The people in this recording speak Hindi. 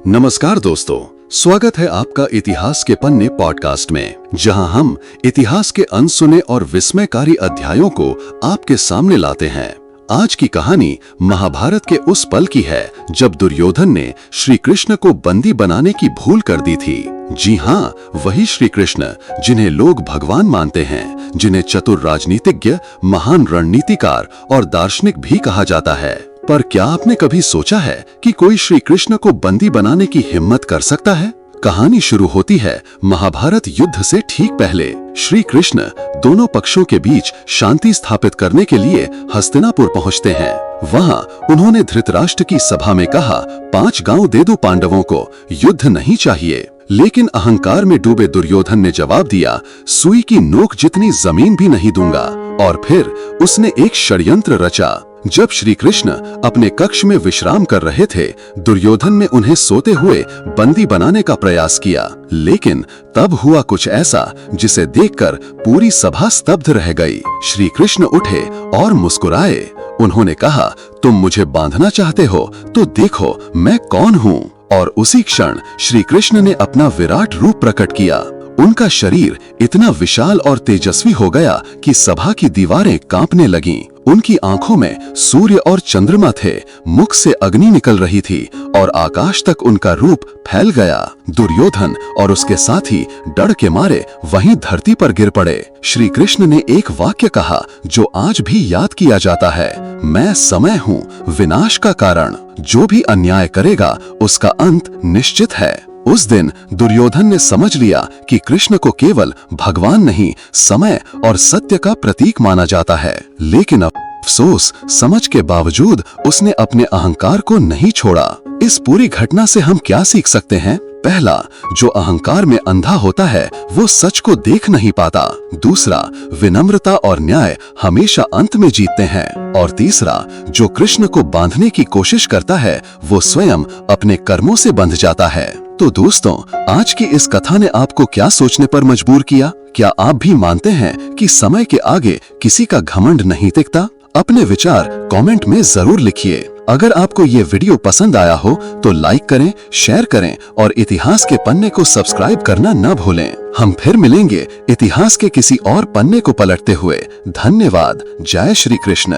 नमस्कार दोस्तों, स्वागत है आपका इतिहास के पन्ने पॉडकास्ट में, जहां हम इतिहास के अनसुने और विस्मयकारी अध्यायों को आपके सामने लाते हैं। आज की कहानी महाभारत के उस पल की है जब दुर्योधन ने श्री कृष्ण को बंदी बनाने की भूल कर दी थी। जी हाँ, वही श्री कृष्ण जिन्हें लोग भगवान मानते हैं, जिन्हें चतुर राजनीतिज्ञ, महान रणनीतिकार और दार्शनिक भी कहा जाता है। पर क्या आपने कभी सोचा है कि कोई श्री कृष्ण को बंदी बनाने की हिम्मत कर सकता है? कहानी शुरू होती है महाभारत युद्ध से ठीक पहले। श्री कृष्ण दोनों पक्षों के बीच शांति स्थापित करने के लिए हस्तिनापुर पहुंचते हैं। वहां उन्होंने धृतराष्ट्र की सभा में कहा, 5 गांव दे दो पांडवों को, युद्ध नहीं चाहिए। लेकिन अहंकार में डूबे दुर्योधन ने जवाब दिया, सुई की नोक जितनी जमीन भी नहीं दूंगा। और फिर उसने एक षड्यंत्र रचा। जब श्री कृष्ण अपने कक्ष में विश्राम कर रहे थे, दुर्योधन ने उन्हें सोते हुए बंदी बनाने का प्रयास किया। लेकिन तब हुआ कुछ ऐसा जिसे देखकर पूरी सभा स्तब्ध रह गई। श्री कृष्ण उठे और मुस्कुराए। उन्होंने कहा, तुम मुझे बांधना चाहते हो तो देखो मैं कौन हूँ। और उसी क्षण श्री कृष्ण ने अपना विराट रूप प्रकट किया। उनका शरीर इतना विशाल और तेजस्वी हो गया कि सभा की दीवारें कांपने लगीं। उनकी आंखों में सूर्य और चंद्रमा थे, मुख से अग्नि निकल रही थी और आकाश तक उनका रूप फैल गया। दुर्योधन और उसके साथी डर के मारे वहीं धरती पर गिर पड़े। श्री कृष्ण ने एक वाक्य कहा जो आज भी याद किया जाता है, मैं समय हूँ, विनाश का कारण। जो भी अन्याय करेगा उसका अंत निश्चित है। उस दिन दुर्योधन ने समझ लिया कि कृष्ण को केवल भगवान नहीं, समय और सत्य का प्रतीक माना जाता है। लेकिन अफसोस, समझ के बावजूद उसने अपने अहंकार को नहीं छोड़ा। इस पूरी घटना से हम क्या सीख सकते हैं? पहला, जो अहंकार में अंधा होता है वो सच को देख नहीं पाता। दूसरा, विनम्रता और न्याय हमेशा अंत में जीतते हैं। और तीसरा, जो कृष्ण को बांधने की कोशिश करता है वो स्वयं अपने कर्मों से बंध जाता है। तो दोस्तों, आज की इस कथा ने आपको क्या सोचने पर मजबूर किया? क्या आप भी मानते हैं कि समय के आगे किसी का घमंड नहीं टिकता? अपने विचार कमेंट में जरूर लिखिए। अगर आपको ये वीडियो पसंद आया हो तो लाइक करें, शेयर करें और इतिहास के पन्ने को सब्सक्राइब करना न भूलें। हम फिर मिलेंगे इतिहास के किसी और पन्ने को पलटते हुए। धन्यवाद। जय श्री कृष्ण।